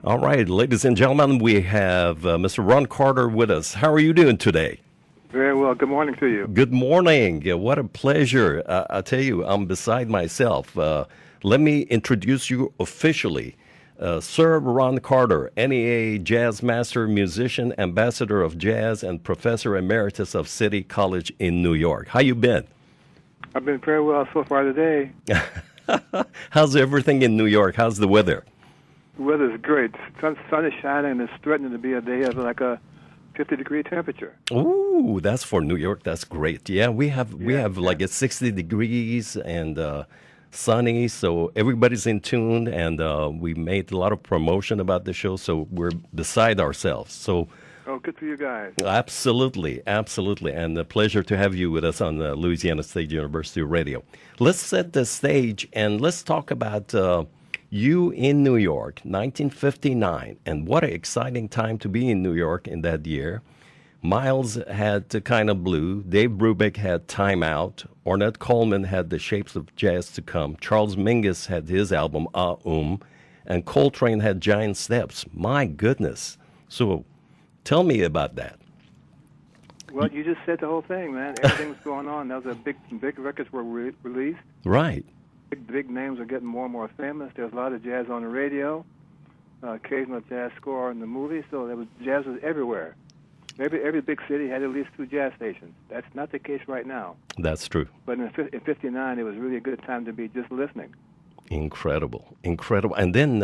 All right, ladies and gentlemen, we have Mr. Ron Carter with us. How are you doing today? Very well. Good morning to you. Good morning. What a pleasure. I tell you, I'm beside myself. Let me introduce you officially. Sir Ron Carter, NEA Jazz Master, musician, ambassador of jazz, and professor emeritus of City College in New York. How you been? I've been very well so far today. How's everything in New York? How's the weather? The weather's great. Sun is shining, and it's threatening to be a day of like a 50-degree temperature. Ooh, that's for New York. That's great. Yeah, we have like a 60 degrees and sunny, so everybody's in tune, and we made a lot of promotion about the show, so we're beside ourselves. So. Oh, good for you guys. Absolutely, absolutely, and a pleasure to have you with us on Louisiana State University Radio. Let's set the stage, and let's talk about you in New York, 1959, and what an exciting time to be in New York in that year. Miles had the Kind of Blue, Dave Brubeck had Time Out, Ornette Coleman had The Shapes of Jazz to Come, Charles Mingus had his album and Coltrane had Giant Steps. My goodness. So tell me about that. Well, you just said the whole thing, man. Everything was going on. That was big records were released. Right. Big names are getting more and more famous. There's a lot of jazz on the radio, occasional jazz score in the movies. So there was jazz was everywhere. Every big city had at least 2 jazz stations. That's not the case right now. That's true. But in '59, it was really a good time to be just listening. Incredible, incredible. And then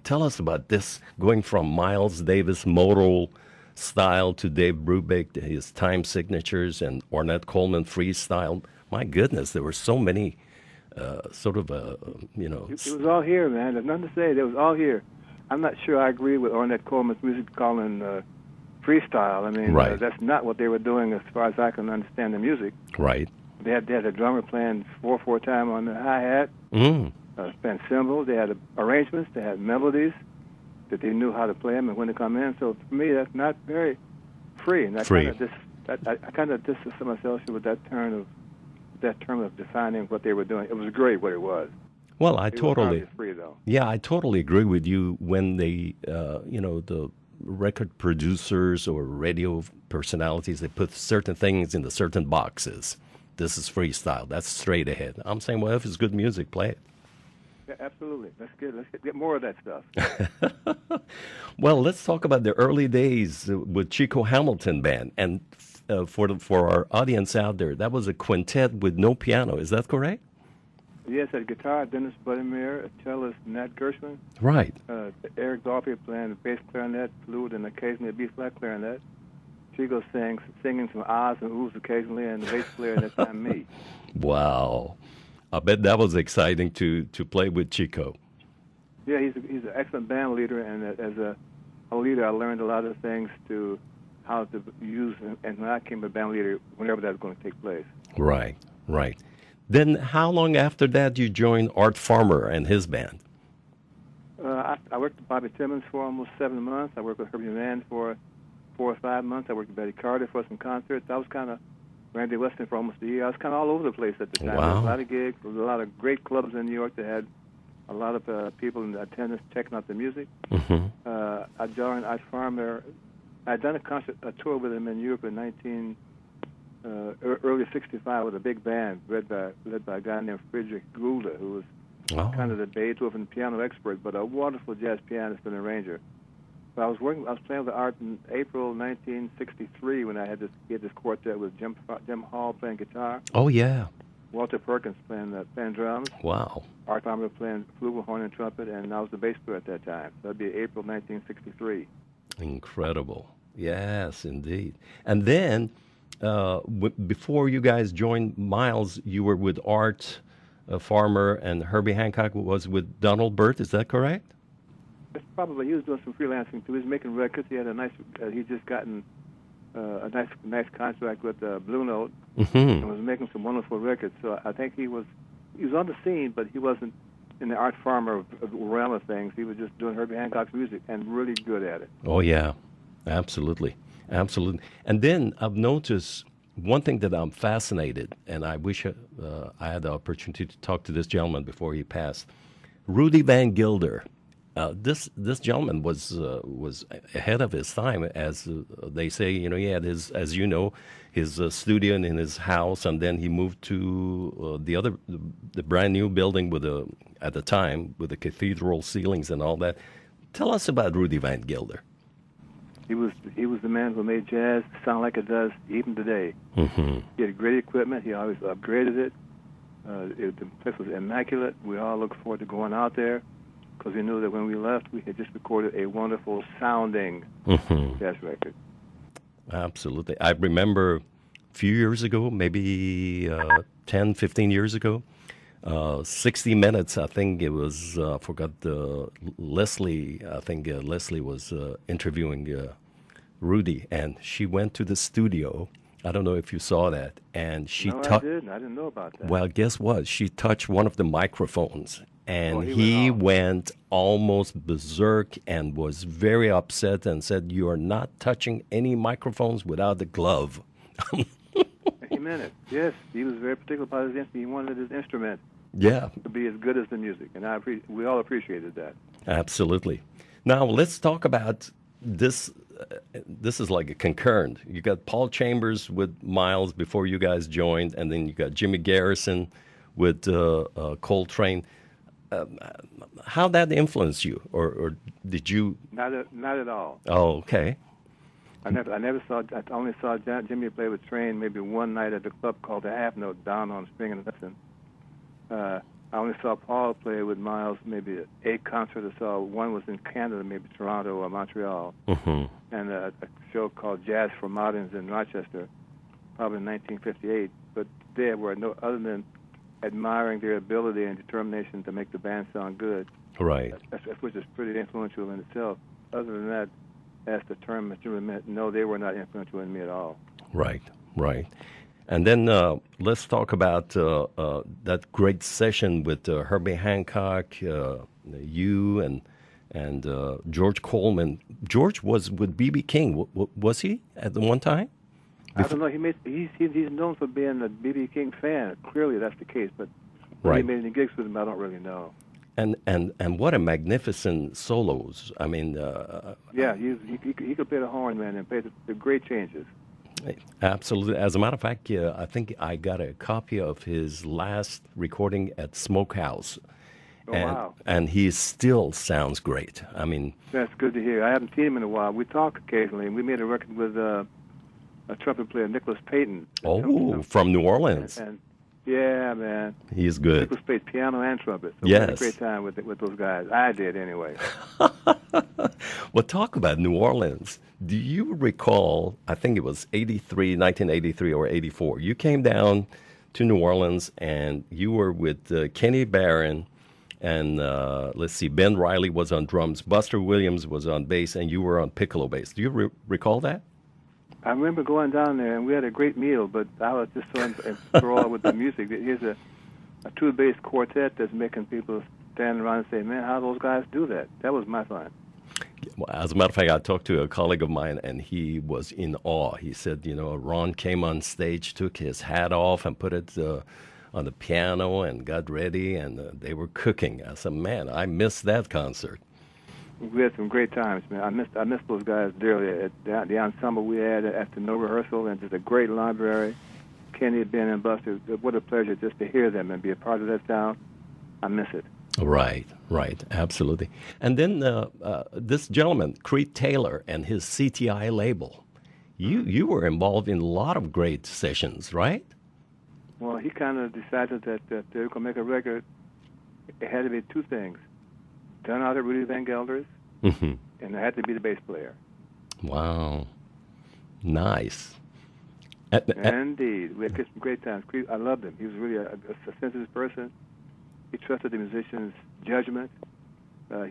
tell us about this, going from Miles Davis modal style to Dave Brubeck, his time signatures, and Ornette Coleman freestyle. My goodness, there were so many It was all here, man. There's nothing to say. It was all here. I'm not sure I agree with Ornette Coleman's music calling freestyle. I mean, right. That's not what they were doing as far as I can understand the music. Right. They had a drummer playing 4/4 time on the hi-hat. Playing cymbals. They had arrangements. They had melodies that they knew how to play them and when to come in. So for me, that's not very free. And I kind of distance myself with that term of defining what they were doing. It was great what it was. Well, it was hardly free, though. Yeah, I totally agree with you. When they, the record producers or radio personalities, they put certain things into certain boxes. This is freestyle. That's straight ahead. I'm saying, well, if it's good music, play it. Yeah, absolutely. That's good. Let's get more of that stuff. Well, let's talk about the early days with Chico Hamilton Band. And for our audience out there, that was a quintet with no piano. Is that correct? Yes, a guitar, Dennis Buttermere, a cellist, Nat Gershwin. Right. Eric Dolphy playing the bass clarinet, flute, and occasionally a B-flat clarinet. Chico singing some ahs and oohs occasionally, and the bass player, that time me. Wow. I bet that was exciting to play with Chico. Yeah, he's an excellent band leader, and as a leader, I learned a lot of things to how to use, and when I became a band leader, whenever that was going to take place. Right, right. Then how long after that you joined Art Farmer and his band? I worked with Bobby Timmons for almost 7 months. I worked with Herbie Mann for 4 or 5 months. I worked with Betty Carter for some concerts. I was kind of Randy Weston for almost a year. I was kind of all over the place at the time. Wow. There was a lot of gigs. There was a lot of great clubs in New York that had a lot of people in attendance checking out the music. Mm-hmm. I joined Art Farmer. I'd done a tour with him in Europe in early '65 with a big band led by a guy named Friedrich Gulda, who was kind of the Beethoven piano expert, but a wonderful jazz pianist and arranger. So I was playing with Art in April 1963 when I had this quartet with Jim Hall playing guitar. Oh yeah. Walter Perkins playing drums. Wow. Art Farmer playing flugelhorn and trumpet, and I was the bass player at that time. So that'd be April 1963. Incredible. Yes, indeed. And then, before you guys joined Miles, you were with Art Farmer, and Herbie Hancock was with Donald Byrd. Is that correct? That's probably. He was doing some freelancing too. He was making records. He had he'd just gotten a nice contract with Blue Note, and was making some wonderful records. So I think he was on the scene, but he wasn't in the Art Farmer realm of things. He was just doing Herbie Hancock's music and really good at it. Oh yeah, absolutely, absolutely. And then I've noticed one thing that I'm fascinated, and I wish I had the opportunity to talk to this gentleman before he passed. Rudy Van Gilder This gentleman was ahead of his time, as they say. You know, he had his, as you know, his studio in his house, and then he moved to the brand new building with at the time with the cathedral ceilings and all that. Tell us about Rudy Van Gelder. He was the man who made jazz sound like it does even today. Mm-hmm. He had great equipment. He always upgraded it. The place was immaculate. We all looked forward to going out there because we knew that when we left, we had just recorded a wonderful sounding jazz record. Absolutely. I remember a few years ago, maybe 10, 15 years ago, 60 Minutes, I think it was, I forgot, Leslie, I think Leslie was interviewing Rudy, and she went to the studio. I don't know if you saw that. And she No, I didn't. I didn't know about that. Well, guess what? She touched one of the microphones, and he went almost berserk and was very upset and said, "You are not touching any microphones without the glove." He meant it. Yes, he was very particular about his instrument. He wanted his instrument Yeah, to be as good as the music, and we all appreciated that. absolutely. Now let's talk about this. This is like a concurrent. You got Paul Chambers with Miles before you guys joined, and then you got Jimmy Garrison with Coltrane. How that influenced you, or did you? Not at all. Oh, okay. I only saw Jimmy play with Train maybe one night at the club called the Half Note down on Spring and Hudson. I only saw Paul play with Miles maybe at 8 concerts I saw. One was in Canada, maybe Toronto or Montreal, and a show called Jazz for Moderns in Rochester, probably in 1958. But there were no other than admiring their ability and determination to make the band sound good. Right. Which is pretty influential in itself. Other than that, as the term meant, no, they were not influential in me at all. Right, right. And then let's talk about that great session with Herbie Hancock, you and George Coleman. George was with B.B. King. Was he at the one time? I don't know. He's known for being a B.B. King fan. Clearly, that's the case. But whether he made any gigs with him, I don't really know. And what a magnificent solos! I mean, yeah, he could play the horn, man, and play the great changes. Absolutely. As a matter of fact, I think I got a copy of his last recording at Smokehouse. Oh, and, wow. And he still sounds great. I mean, that's good to hear. I haven't seen him in a while. We talk occasionally, and we made a record with a trumpet player, Nicholas Payton. Oh, from New Orleans. And yeah, man. He's good. Nicholas played piano and trumpet. So yes. We had a great time with those guys. I did, anyway. Well, talk about New Orleans. Do you recall, I think it was 1983 or 84, you came down to New Orleans and you were with Kenny Barron and, let's see, Ben Riley was on drums, Buster Williams was on bass, and you were on piccolo bass. Do you recall that? I remember going down there, and we had a great meal, but I was just so enthralled with the music. Here's a two-bass quartet that's making people stand around and say, man, how do those guys do that? That was my fun. Well, as a matter of fact, I talked to a colleague of mine, and he was in awe. He said, Ron came on stage, took his hat off, and put it on the piano and got ready, and they were cooking. I said, man, I missed that concert. We had some great times, man. I missed those guys dearly. The ensemble we had after no rehearsal, and just a great library. Kenny, Ben, and Buster, what a pleasure just to hear them and be a part of that sound. I miss it. Right, absolutely. And then this gentleman, Creed Taylor, and his CTI label. You were involved in a lot of great sessions, right? Well, he kind of decided that if they were going to make a record, it had to be two things. Done out at Rudy Van Gelder's, and it had to be the bass player. Wow. Nice. Indeed. We had some great times. Creed, I loved him. He was really a sensitive person. He trusted the musician's judgment.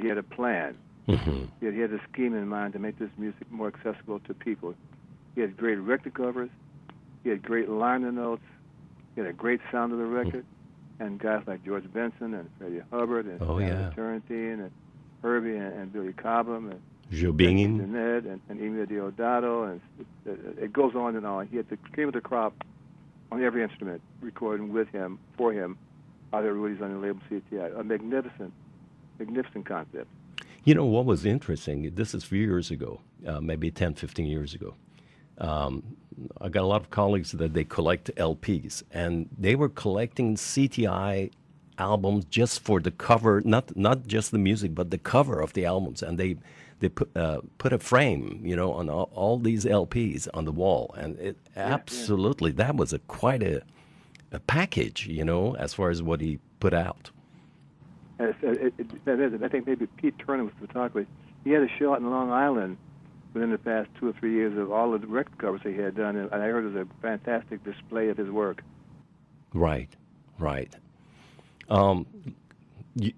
He had a plan. He had a scheme in mind to make this music more accessible to people. He had great record covers. He had great liner notes. He had a great sound of the record. And guys like George Benson and Freddie Hubbard and Turrentine and Herbie and Billy Cobham and Jobim and Emilio Deodato, and it goes on and on. He had the cream of the crop on every instrument, recording with him, for him, other Rudy's on the label CTI. A magnificent concept. You know what was interesting? This is a few years ago, maybe 10, 15 years ago. I got a lot of colleagues that they collect LPs, and they were collecting CTI albums just for the cover, not just the music, but the cover of the albums, and they put a frame, on all these LPs on the wall, and it absolutely that was quite a package, as far as what he put out. I think maybe Pete Turner was the photographer. He had a show out in Long Island within the past 2 or 3 years of all of the record covers he had done, and I heard it was a fantastic display of his work. Right.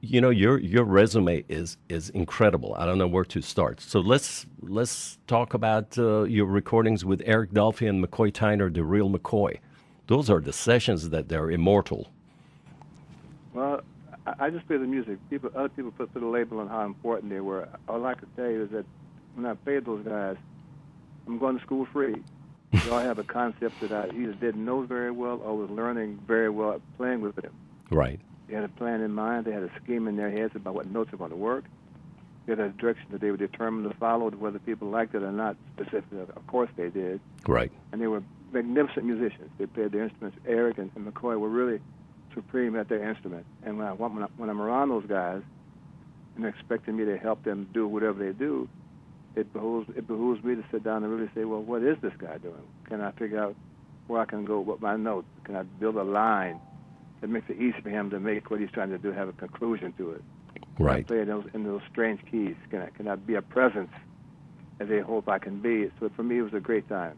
Your resume is incredible. I don't know where to start. So let's talk about your recordings with Eric Dolphy and McCoy Tyner, the real McCoy. Those are the sessions that they're immortal. Well, I just play the music. Other people put a label on how important they were. All I could tell you is that when I played those guys, I'm going to school free. They all have a concept that I either didn't know very well or was learning very well playing with them. Right. They had a plan in mind. They had a scheme in their heads about what notes are going to work. They had a direction that they were determined to follow, whether people liked it or not specifically. Of course they did. Right. And they were magnificent musicians. They played their instruments. Eric and McCoy were really supreme at their instrument. And when I'm around those guys and they're expecting me to help them do whatever they do, it behooves me to sit down and really say, well, what is this guy doing? Can I figure out where I can go with my notes? Can I build a line that makes it easy for him to make what he's trying to do have a conclusion to it? Right. Can I play in those strange keys? Can I be a presence as they hope I can be? So for me, it was a great time.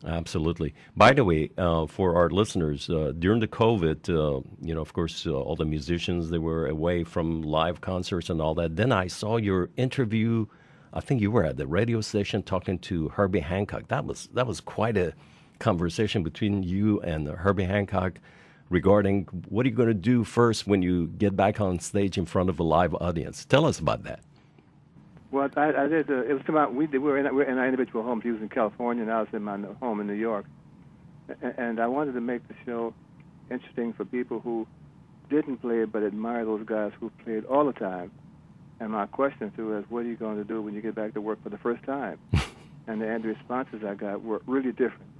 Absolutely. By the way, for our listeners, during the COVID, of course, all the musicians, they were away from live concerts and all that. Then I saw your interview. I think you were at the radio station talking to Herbie Hancock. That was quite a conversation between you and Herbie Hancock regarding what are you going to do first when you get back on stage in front of a live audience. Tell us about that. Well, I did. It was about we were in our individual homes. He was in California, and I was in my home in New York. And I wanted to make the show interesting for people who didn't play but admire those guys who played all the time. And my question to her is, what are you going to do when you get back to work for the first time? And the responses I got were really different.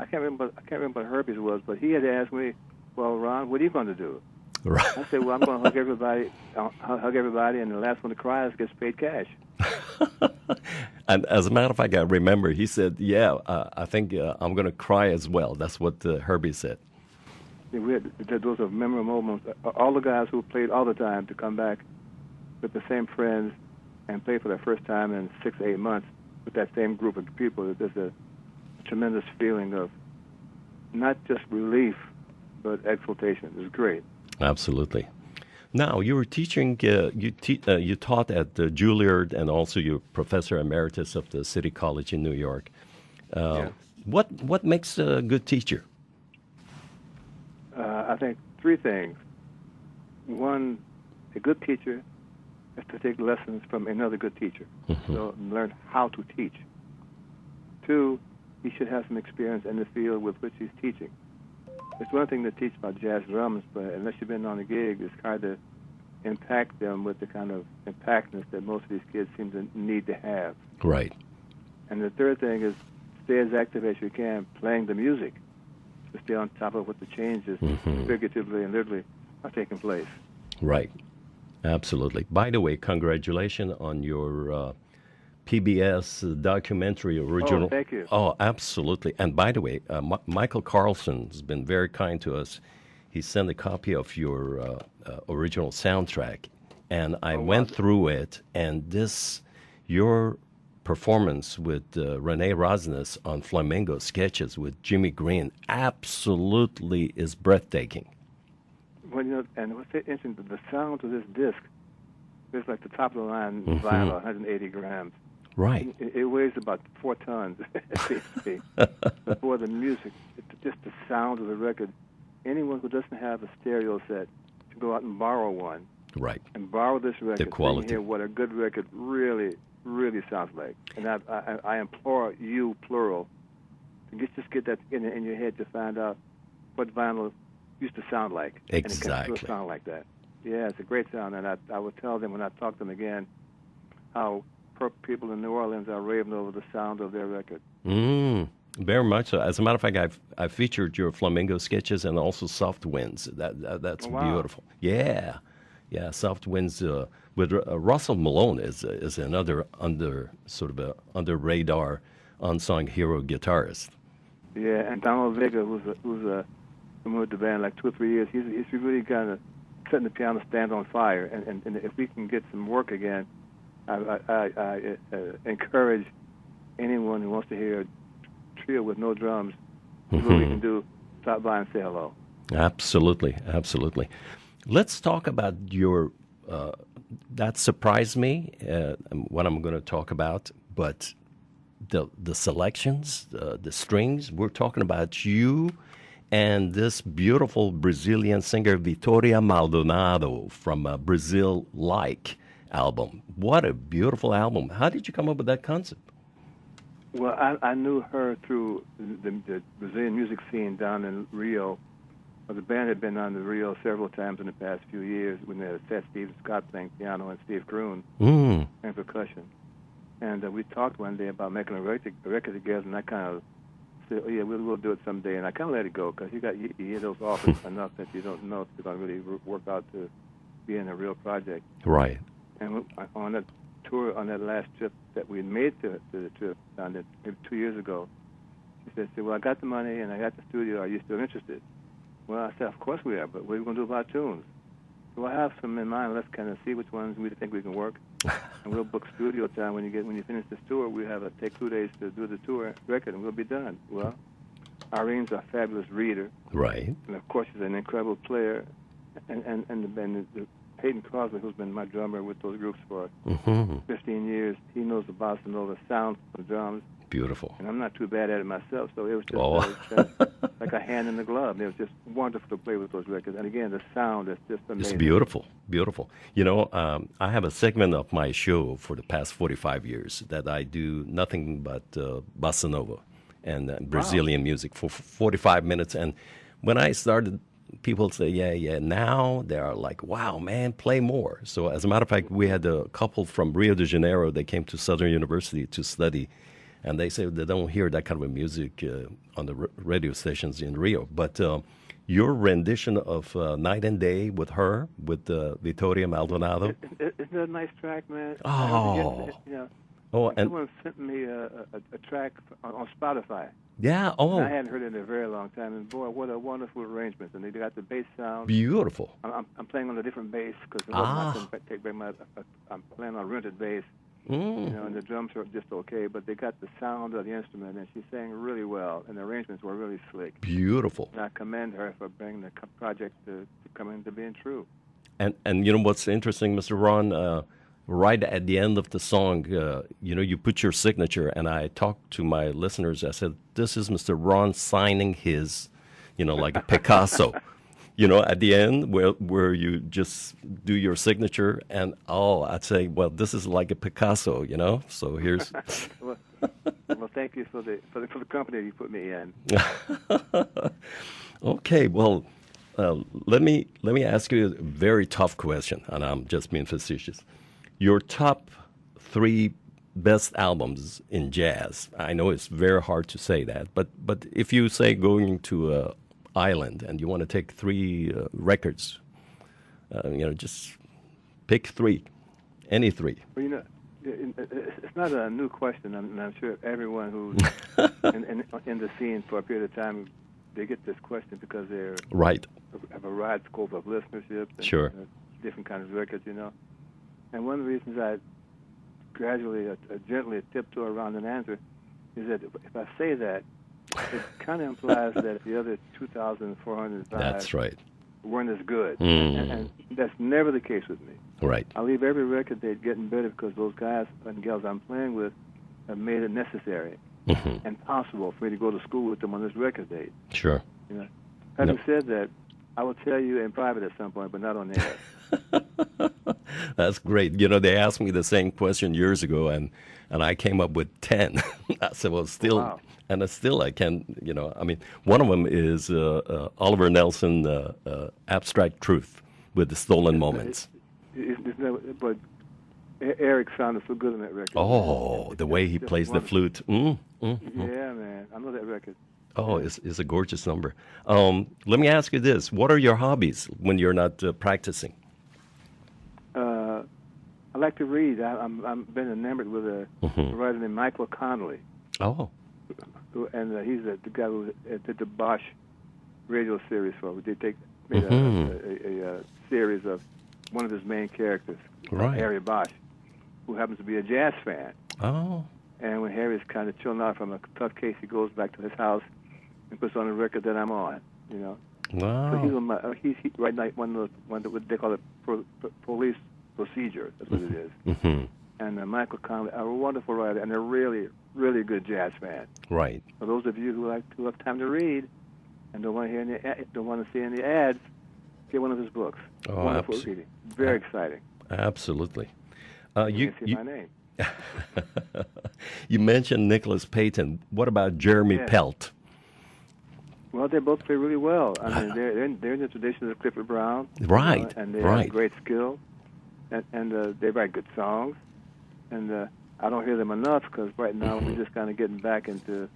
I can't remember what Herbie's was, but he had asked me, well, Ron, what are you going to do? Right. I said, well, I'm going to hug everybody, and the last one to cry gets paid cash. And as a matter of fact, I remember he said, yeah, I think I'm going to cry as well. That's what Herbie said. Yeah, those are memorable moments. All the guys who played all the time to come back with the same friends and play for the first time in 6 to 8 months with that same group of people, there's a tremendous feeling of not just relief, but exultation. It's great. Absolutely. Now, you were teaching, you taught at Juilliard, and also you're professor emeritus of the City College in New York. Yes. What makes a good teacher? I think 3 things. One, a good teacher has to take lessons from another good teacher, so learn how to teach. 2, he should have some experience in the field with which he's teaching. It's one thing to teach about jazz drums, but unless you've been on a gig, it's hard to impact them with the kind of impactness that most of these kids seem to need to have. Right. And the 3rd thing is stay as active as you can playing the music to stay on top of what the changes, figuratively and literally, are taking place. Right. Absolutely. By the way, congratulations on your PBS documentary original. Oh, thank you. Oh, absolutely. And by the way, Michael Carlson has been very kind to us. He sent a copy of your original soundtrack, and I went through it, and your performance with Renee Rosnes on Flamenco Sketches with Jimmy Green absolutely is breathtaking. Well, and what's interesting, the sound of this disc is like the top of the line vinyl, 180 grams. Right. It weighs about 4 tons, but for the music, just the sound of the record, anyone who doesn't have a stereo set should go out and borrow one. Right. And borrow this record. The quality. So you hear what a good record really, really sounds like. And I implore you, plural, to just get that in your head to find out what vinyl used to sound like. Exactly. And it can still sound like that. Yeah, it's a great sound, and I will tell them when I talk to them again how people in New Orleans are raving over the sound of their record. Very much so. As a matter of fact, I've featured your flamenco sketches and also Soft Winds. That's Oh, wow. beautiful. Yeah, yeah. Soft Winds with Russell Malone is another under radar unsung hero guitarist. Yeah, and Donald Vega, who's been with the band like 2 or 3 years, he's really kind of setting the piano stand on fire. And if we can get some work again, I encourage anyone who wants to hear a trio with no drums, what we can do, stop by and say hello. Absolutely, absolutely. Let's talk about your. That surprised me. What I'm going to talk about, but the selections, the strings. We're talking about you and this beautiful Brazilian singer Vitória Maldonado from Brazil Like album. What a beautiful album. How did you come up with that concept? Well, I knew her through the Brazilian music scene down in Rio. The band had been on the Rio several times in the past few years when they had Seth Steve Scott playing piano and Steve Kroon and percussion. And we talked one day about making a record together, and I kind of said, "Oh yeah, we'll do it someday." And I kind of let it go because you hear those offers enough that you don't know if they're going to really work out to be in a real project. Right. And on that tour, on that last trip that we made to the trip down there maybe 2 years ago, she said, "Well, I got the money and I got the studio. Are you still interested?" Well, I said, "Of course we are, but what are we going to do about tunes?" So I have some in mind. Let's kind of see which ones we think we can work, and we'll book studio time when you finish this tour. We have take 2 days to do the tour record, and we'll be done. Well, Irene's a fabulous reader, right, and of course she's an incredible player, and the Hayden Crosby, who's been my drummer with those groups for 15 years, he knows the bossa nova sound from the drums. Beautiful. And I'm not too bad at it myself, so it was just like a hand in the glove. It was just wonderful to play with those records. And again, the sound is just amazing. It's beautiful, beautiful. You know, I have a segment of my show for the past 45 years that I do nothing but bossa nova and Brazilian music for 45 minutes. And when I started, people say, yeah. Now they are like, wow, man, play more. So as a matter of fact, we had a couple from Rio de Janeiro. They came to Southern University to study. And they say they don't hear that kind of music on the radio stations in Rio. But your rendition of Night and Day with her, with Vitória Maldonado. Isn't that a nice track, man? Oh. Someone sent me a track on Spotify. Yeah, oh. And I hadn't heard it in a very long time. And boy, what a wonderful arrangement. And they got the bass sound. Beautiful. I'm playing on a different bass because I'm playing on a rented bass. And the drums are just okay, but they got the sound of the instrument, and she sang really well, and the arrangements were really slick. Beautiful. And I commend her for bringing the project to come into being true. And you know what's interesting, Mr. Ron? Right at the end of the song, you put your signature, and I talked to my listeners. I said, "This is Mr. Ron signing his, like a Picasso." At the end where you just do your signature, and I'd say, well, this is like a Picasso, So here's. well, thank you for the company you put me in. Okay, well, let me ask you a very tough question, and I'm just being facetious. Your top 3 best albums in jazz. I know it's very hard to say that, but if you say going to island and you want to take 3 records, just pick 3, any 3. Well, it's not a new question. I'm sure everyone who's in the scene for a period of time, they get this question because they're right. Have a wide scope of listenership and sure. Different kinds of records, And one of the reasons I gradually, gently tiptoe around an answer is that if I say that, it kind of implies that the other 2,405 that's right. weren't as good. And that's never the case with me. Right. I leave every record date getting better because those guys and gals I'm playing with have made it necessary and possible for me to go to school with them on this record date. Sure. Having said that, I will tell you in private at some point, but not on the air. That's great. They asked me the same question years ago, and I came up with 10. I said, well, still, wow. And still I can, one of them is Oliver Nelson, Abstract Truth, with the stolen moments. It's never, but Eric sounded so good on that record. Oh, the way he plays the flute. Yeah, man. I know that record. Oh, it's a gorgeous number. Let me ask you this. What are your hobbies when you're not practicing? I like to read. I've been enamored with a writer named Michael Connolly. Oh. And he's the guy who did the Bosch radio series for. They made a series of one of his main characters, Harry Bosch, who happens to be a jazz fan. Oh. And when Harry's kind of chilling out from a tough case, he goes back to his house and puts on a record that I'm on. You know. Wow. So he's on my, he's right now one of what they call it police procedure. That's what it is. Mm-hmm. And Michael Connolly, a wonderful writer, and a really, really good jazz fan. Right. For those of you who have time to read and don't want to see any ads, get one of his books. Oh, wonderful reading. Very exciting. Absolutely. You see my name. You mentioned Nicholas Payton. What about Jeremy Pelt? Well, they both play really well. I mean, they're in the tradition of Clifford Brown. Right. And they have great skill. And they write good songs. And I don't hear them enough because right now we're just kind of getting back into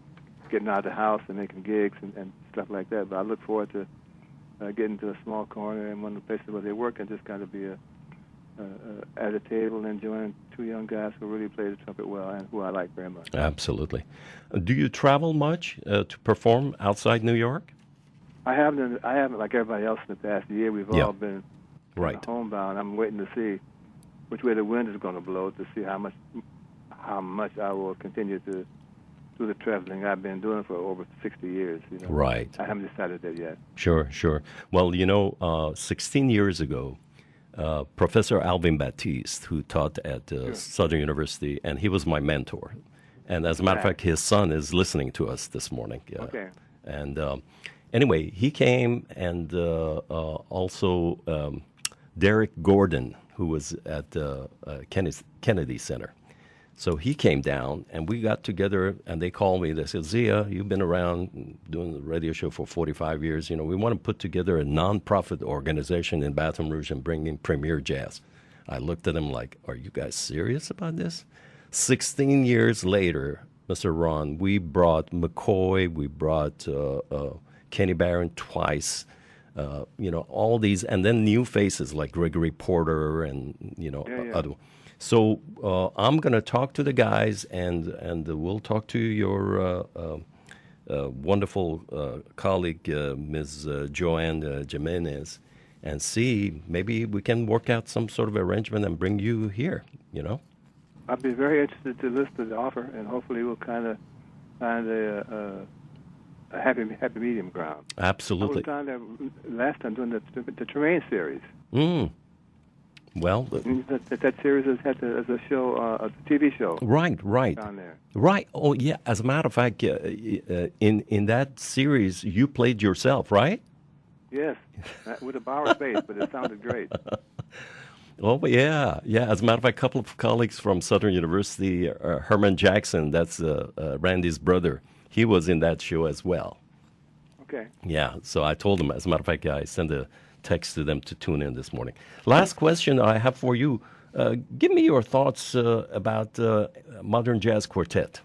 getting out of the house and making gigs and stuff like that. But I look forward to getting to a small corner in one of the places where they work and just kind of be at a table and enjoying two young guys who really play the trumpet well and who I like very much. Absolutely. Do you travel much to perform outside New York? I haven't like everybody else in the past year. We've all been homebound. I'm waiting to see which way the wind is going to blow to see how much I will continue to do the traveling I've been doing for over 60 years. You know? Right. I haven't decided that yet. Sure. Well, 16 years ago, Professor Alvin Baptiste, who taught at Southern University, and he was my mentor. And as a matter of fact, his son is listening to us this morning. Okay. And anyway, he came, and also Derek Gordon, who was at Kennedy Center. So he came down, and we got together, and they called me. They said, Zia, you've been around doing the radio show for 45 years. We want to put together a nonprofit organization in Baton Rouge and bring in premier jazz. I looked at them like, are you guys serious about this? 16 years later, Mr. Ron, we brought McCoy, we brought Kenny Barron twice, all these, and then new faces like Gregory Porter and, other. So I'm going to talk to the guys, and we'll talk to your wonderful colleague, Ms. Joanne Jimenez, and see maybe we can work out some sort of arrangement and bring you here, I'd be very interested to listen to the offer, and hopefully we'll kind of find a happy medium ground. Absolutely. I was down there last time doing the Terrain series. Well, that series has had as a show, a TV show. Right. Down there. Right. Oh, yeah. As a matter of fact, in that series, you played yourself, right? Yes, with a Bauer bass, but it sounded great. Oh, yeah. As a matter of fact, a couple of colleagues from Southern University, Herman Jackson, that's Randy's brother, he was in that show as well. Okay. Yeah. So I told him, as a matter of fact, I sent a text to them to tune in this morning. Last question I have for you. Give me your thoughts about Modern Jazz Quartet.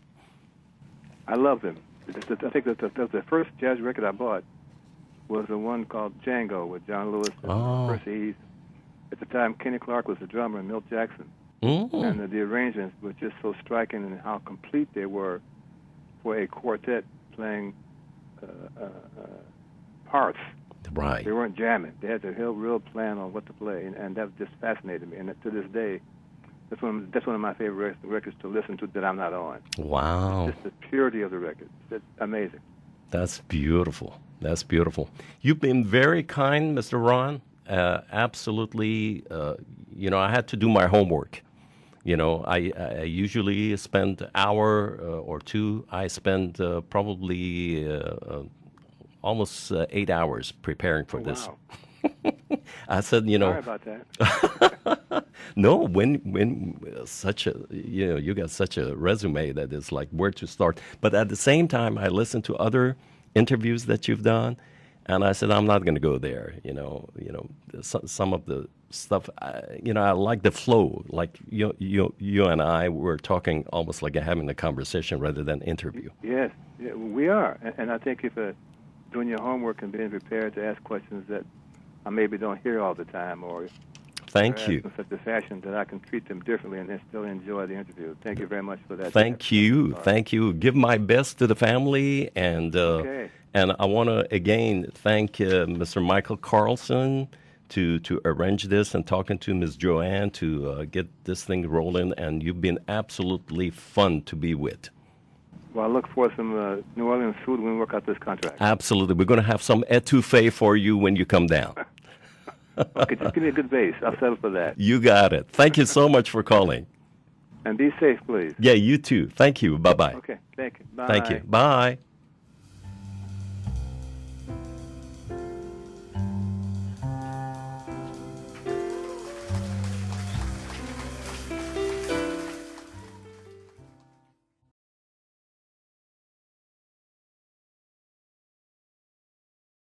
I love them. I think that the first jazz record I bought was the one called Django with John Lewis and Percy Heath. At the time, Kenny Clark was the drummer and Milt Jackson. And the arrangements were just so striking in how complete they were for a quartet playing parts. Right. They weren't jamming. They had their real plan on what to play, and that just fascinated me. And to this day, that's one of my favorite records to listen to that I'm not on. Wow. Just the purity of the record. It's amazing. That's beautiful. You've been very kind, Mr. Ron. Absolutely. I had to do my homework. I usually spend an hour or two. I spend probably almost 8 hours preparing for this. Wow. I said, Sorry about that. No, when such a, you got such a resume that is like where to start. But at the same time, I listen to other interviews that you've done, And I said, I'm not going to go there. Some of the stuff, I like the flow. Like you and I were talking almost like having a conversation rather than interview. Yes, yeah, we are. And I think if doing your homework and being prepared to ask questions that I maybe don't hear all the time, or Thank you. in such a fashion that I can treat them differently and then still enjoy the interview. Thank you very much for that. Thank you. Thank you. Give my best to the family. And I want to, again, thank Mr. Michael Carlson to arrange this and talking to Ms. Joanne to get this thing rolling. And you've been absolutely fun to be with. Well, I look for some New Orleans food when we work out this contract. Absolutely. We're going to have some etouffee for you when you come down. Okay, just give me a good base. I'll settle for that. You got it. Thank you so much for calling. And be safe, please. Yeah, you too. Thank you. Bye-bye. Okay, thank you. Bye. Thank you. Bye.